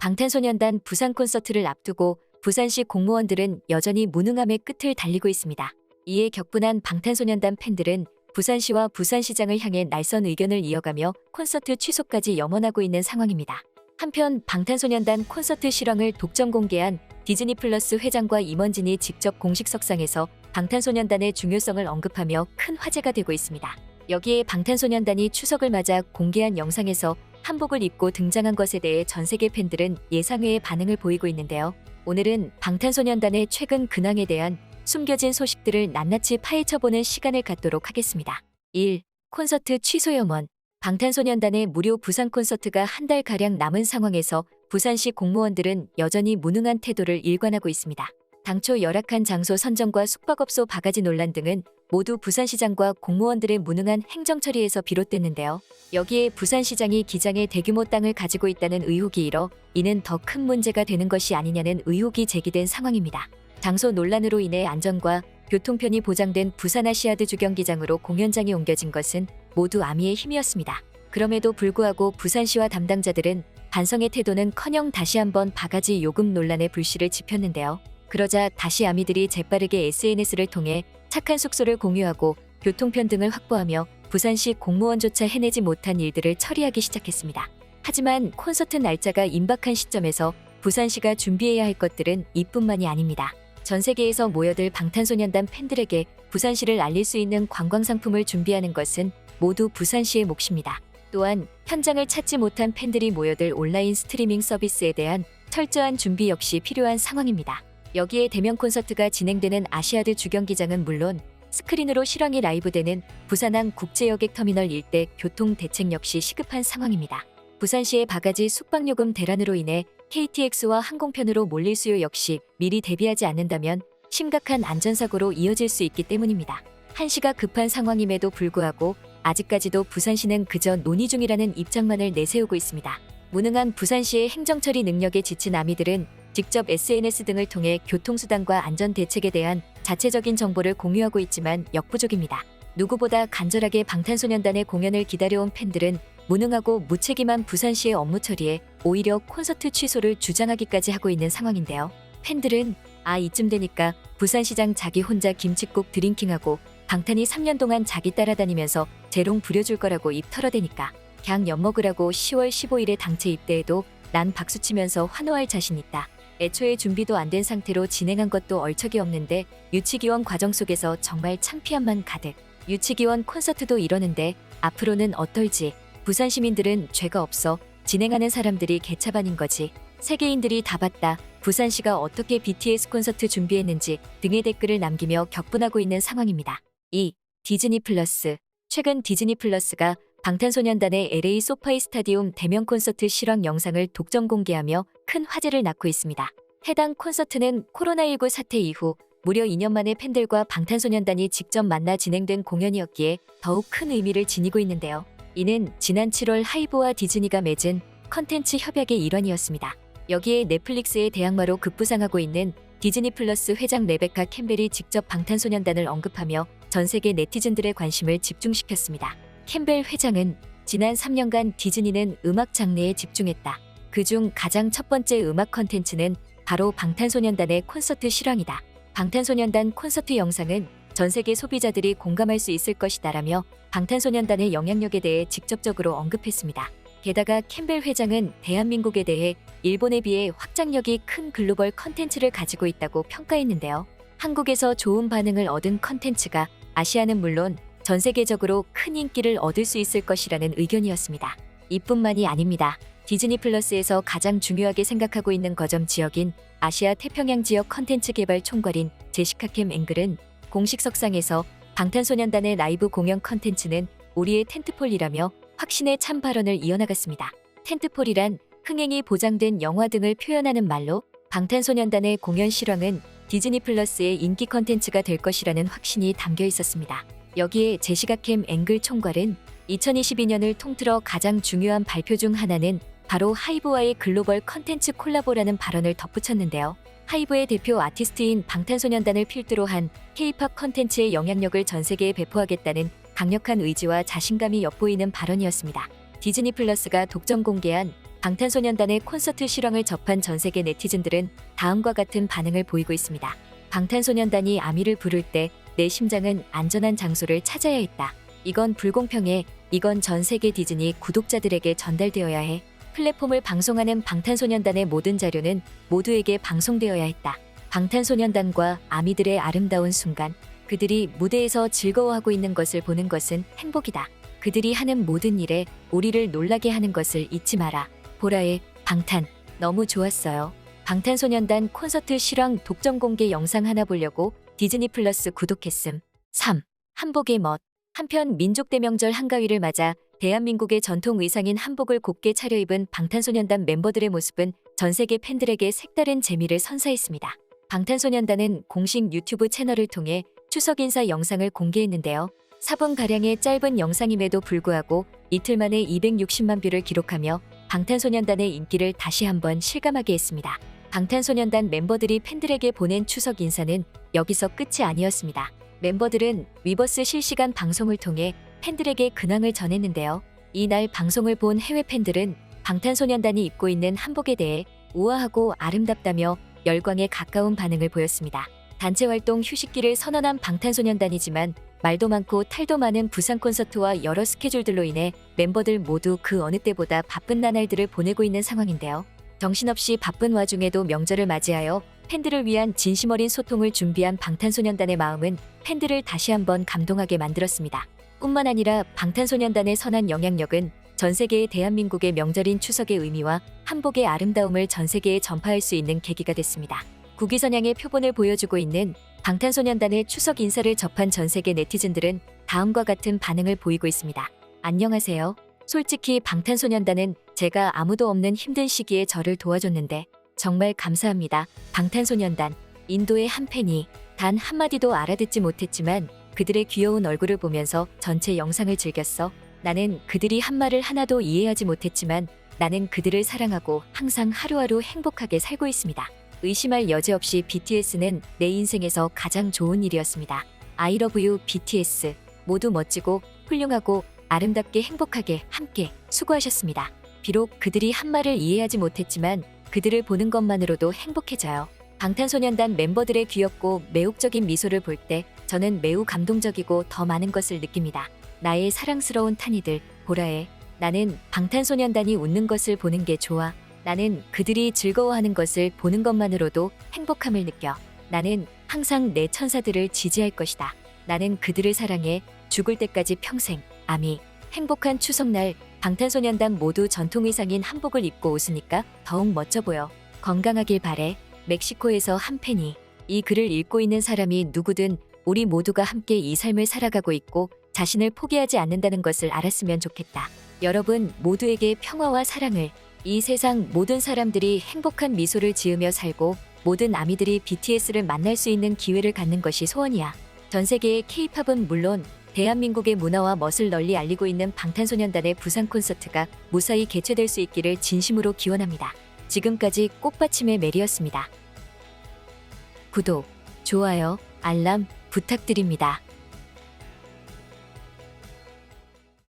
방탄소년단 부산 콘서트를 앞두고 부산시 공무원들은 여전히 무능함의 끝을 달리고 있습니다. 이에 격분한 방탄소년단 팬들은 부산시와 부산시장을 향해 날선 의견을 이어가며 콘서트 취소까지 염원하고 있는 상황입니다. 한편 방탄소년단 콘서트 실황을 독점 공개한 디즈니 플러스 회장과 임원진이 직접 공식 석상에서 방탄소년단의 중요성을 언급하며 큰 화제가 되고 있습니다. 여기에 방탄소년단이 추석을 맞아 공개한 영상에서 한복을 입고 등장한 것에 대해 전 세계 팬들은 예상외의 반응을 보이고 있는데요. 오늘은 방탄소년단의 최근 근황에 대한 숨겨진 소식들을 낱낱이 파헤쳐보는 시간을 갖도록 하겠습니다. 1. 콘서트 취소 염원. 방탄소년단의 무료 부산 콘서트가 한 달가량 남은 상황에서 부산시 공무원들은 여전히 무능한 태도를 일관하고 있습니다. 당초 열악한 장소 선정과 숙박업소 바가지 논란 등은 모두 부산시장과 공무원들의 무능한 행정처리에서 비롯됐는데요. 여기에 부산시장이 기장에 대규모 땅을 가지고 있다는 의혹이 일어 이는 더 큰 문제가 되는 것이 아니냐는 의혹이 제기된 상황입니다. 장소 논란으로 인해 안전과 교통편이 보장된 부산아시아드 주경기장으로 공연장이 옮겨진 것은 모두 아미의 힘이었습니다. 그럼에도 불구하고 부산시와 담당자들은 반성의 태도는커녕 다시 한번 바가지 요금 논란의 불씨를 지폈는데요. 그러자 다시 아미들이 재빠르게 SNS를 통해 착한 숙소를 공유하고 교통편 등을 확보하며 부산시 공무원조차 해내지 못한 일들을 처리하기 시작했습니다. 하지만 콘서트 날짜가 임박한 시점에서 부산시가 준비해야 할 것들은 이뿐만이 아닙니다. 전 세계에서 모여들 방탄소년단 팬들에게 부산시를 알릴 수 있는 관광상품을 준비하는 것은 모두 부산시의 몫입니다. 또한 현장을 찾지 못한 팬들이 모여들 온라인 스트리밍 서비스에 대한 철저한 준비 역시 필요한 상황입니다. 여기에 대면 콘서트가 진행되는 아시아드 주경기장은 물론 스크린으로 실황이 라이브되는 부산항 국제여객터미널 일대 교통 대책 역시 시급한 상황입니다. 부산시의 바가지 숙박요금 대란으로 인해 KTX와 항공편으로 몰릴 수요 역시 미리 대비하지 않는다면 심각한 안전사고로 이어질 수 있기 때문입니다. 한시가 급한 상황임에도 불구하고 아직까지도 부산시는 그저 논의 중이라는 입장만을 내세우고 있습니다. 무능한 부산시의 행정처리 능력에 지친 아미들은 직접 SNS 등을 통해 교통수단과 안전대책에 대한 자체적인 정보를 공유하고 있지만 역부족입니다. 누구보다 간절하게 방탄소년단의 공연을 기다려온 팬들은 무능하고 무책임한 부산시의 업무 처리에 오히려 콘서트 취소를 주장하기까지 하고 있는 상황인데요. 팬들은 이쯤 되니까 부산시장 자기 혼자 김칫국 드링킹하고 방탄이 3년 동안 자기 따라다니면서 재롱 부려줄 거라고 입 털어대니까 그냥 엿먹으라고 10월 15일에 당체 입대해도 난 박수치면서 환호할 자신 있다. 애초에 준비도 안 된 상태로 진행한 것도 얼척이 없는데 유치기원 과정 속에서 정말 창피함만 가득. 유치기원 콘서트도 이러는데 앞으로는 어떨지. 부산 시민들은 죄가 없어 진행하는 사람들이 개차반인 거지. 세계인들이 다 봤다. 부산시가 어떻게 BTS 콘서트 준비했는지 등의 댓글을 남기며 격분하고 있는 상황입니다. 2. 디즈니 플러스. 최근 디즈니 플러스가 방탄소년단의 LA 소파이 스타디움 대면 콘서트 실황 영상을 독점 공개하며 큰 화제를 낳고 있습니다. 해당 콘서트는 코로나19 사태 이후 무려 2년 만에 팬들과 방탄소년단이 직접 만나 진행된 공연이었기에 더욱 큰 의미를 지니고 있는데요. 이는 지난 7월 하이브와 디즈니가 맺은 컨텐츠 협약의 일환이었습니다. 여기에 넷플릭스의 대항마로 급부상하고 있는 디즈니 플러스 회장 레베카 캠벨이 직접 방탄소년단을 언급하며 전 세계 네티즌들의 관심을 집중시켰습니다. 캠벨 회장은 지난 3년간 디즈니는 음악 장르에 집중했다. 그중 가장 첫 번째 음악 컨텐츠는 바로 방탄소년단의 콘서트 실황이다. 방탄소년단 콘서트 영상은 전 세계 소비자들이 공감할 수 있을 것이다라며 방탄소년단의 영향력에 대해 직접적으로 언급했습니다. 게다가 캠벨 회장은 대한민국에 대해 일본에 비해 확장력이 큰 글로벌 컨텐츠를 가지고 있다고 평가했는데요. 한국에서 좋은 반응을 얻은 컨텐츠가 아시아는 물론 전 세계적으로 큰 인기를 얻을 수 있을 것이라는 의견이었습니다. 이뿐만이 아닙니다. 디즈니 플러스에서 가장 중요하게 생각하고 있는 거점 지역인 아시아 태평양 지역 컨텐츠 개발 총괄인 제시카 캠 앵글은 공식 석상에서 방탄소년단의 라이브 공연 컨텐츠는 우리의 텐트폴이라며 확신에 찬 발언을 이어나갔습니다. 텐트폴이란 흥행이 보장된 영화 등을 표현하는 말로 방탄소년단의 공연 실황은 디즈니 플러스의 인기 컨텐츠가 될 것이라는 확신이 담겨 있었습니다. 여기에 제시카 캠 앵글 총괄은 2022년을 통틀어 가장 중요한 발표 중 하나는 바로 하이브와의 글로벌 컨텐츠 콜라보라는 발언을 덧붙였는데요. 하이브의 대표 아티스트인 방탄소년단을 필두로 한 K-팝 컨텐츠의 영향력을 전 세계에 배포하겠다는 강력한 의지와 자신감이 엿보이는 발언이었습니다. 디즈니 플러스가 독점 공개한 방탄소년단의 콘서트 실황을 접한 전 세계 네티즌들은 다음과 같은 반응을 보이고 있습니다. 방탄소년단이 아미를 부를 때 내 심장은 안전한 장소를 찾아야 했다. 이건 불공평해. 이건 전 세계 디즈니 구독자들에게 전달되어야 해. 플랫폼을 방송하는 방탄소년단의 모든 자료는 모두에게 방송되어야 했다. 방탄소년단과 아미들의 아름다운 순간, 그들이 무대에서 즐거워하고 있는 것을 보는 것은 행복이다. 그들이 하는 모든 일에 우리를 놀라게 하는 것을 잊지 마라. 보라의 방탄, 너무 좋았어요. 방탄소년단 콘서트 실황 독점 공개 영상 하나 보려고 디즈니 플러스 구독했음. 3. 한복의 멋. 한편 민족 대명절 한가위를 맞아 대한민국의 전통 의상인 한복을 곱게 차려입은 방탄소년단 멤버들의 모습은 전 세계 팬들에게 색다른 재미를 선사했습니다. 방탄소년단은 공식 유튜브 채널을 통해 추석 인사 영상을 공개했는데요. 4분가량의 짧은 영상임에도 불구하고 이틀 만에 260만 뷰를 기록하며 방탄소년단의 인기를 다시 한번 실감하게 했습니다. 방탄소년단 멤버들이 팬들에게 보낸 추석 인사는 여기서 끝이 아니었습니다. 멤버들은 위버스 실시간 방송을 통해 팬들에게 근황을 전했는데요. 이날 방송을 본 해외 팬들은 방탄소년단이 입고 있는 한복에 대해 우아하고 아름답다며 열광에 가까운 반응을 보였습니다. 단체 활동 휴식기를 선언한 방탄소년단이지만 말도 많고 탈도 많은 부산 콘서트와 여러 스케줄들로 인해 멤버들 모두 그 어느 때보다 바쁜 나날들을 보내고 있는 상황인데요. 정신없이 바쁜 와중에도 명절을 맞이하여 팬들을 위한 진심 어린 소통을 준비한 방탄소년단의 마음은 팬들을 다시 한번 감동하게 만들었습니다. 뿐만 아니라 방탄소년단의 선한 영향력은 전 세계의 대한민국의 명절인 추석의 의미와 한복의 아름다움을 전 세계에 전파할 수 있는 계기가 됐습니다. 국위선양의 표본을 보여주고 있는 방탄소년단의 추석 인사를 접한 전 세계 네티즌들은 다음과 같은 반응을 보이고 있습니다. 안녕하세요. 솔직히 방탄소년단은 제가 아무도 없는 힘든 시기에 저를 도와줬는데 정말 감사합니다. 방탄소년단, 인도의 한 팬이 단 한마디도 알아듣지 못했지만 그들의 귀여운 얼굴을 보면서 전체 영상을 즐겼어. 나는 그들이 한 말을 하나도 이해하지 못했지만 나는 그들을 사랑하고 항상 하루하루 행복하게 살고 있습니다. 의심할 여지 없이 BTS는 내 인생에서 가장 좋은 일이었습니다. I love you BTS. 모두 멋지고 훌륭하고 아름답게 행복하게 함께 수고하셨습니다. 비록 그들이 한 말을 이해하지 못했지만 그들을 보는 것만으로도 행복해져요. 방탄소년단 멤버들의 귀엽고 매혹적인 미소를 볼 때 저는 매우 감동적이고 더 많은 것을 느낍니다. 나의 사랑스러운 탄이들, 보라에 나는 방탄소년단이 웃는 것을 보는 게 좋아. 나는 그들이 즐거워하는 것을 보는 것만으로도 행복함을 느껴. 나는 항상 내 천사들을 지지할 것이다. 나는 그들을 사랑해. 죽을 때까지 평생. 아미. 행복한 추석날 방탄소년단 모두 전통 의상인 한복을 입고 웃으니까 더욱 멋져 보여. 건강하길 바래. 멕시코에서 한 팬이. 이 글을 읽고 있는 사람이 누구든 우리 모두가 함께 이 삶을 살아가고 있고 자신을 포기하지 않는다는 것을 알았으면 좋겠다. 여러분 모두에게 평화와 사랑을. 이 세상 모든 사람들이 행복한 미소를 지으며 살고 모든 아미들이 BTS를 만날 수 있는 기회를 갖는 것이 소원이야. 전 세계의 K-팝은 물론 대한민국의 문화와 멋을 널리 알리고 있는 방탄소년단의 부산 콘서트가 무사히 개최될 수 있기를 진심으로 기원합니다. 지금까지 꽃받침의 메리였습니다. 구독, 좋아요, 알람 부탁드립니다.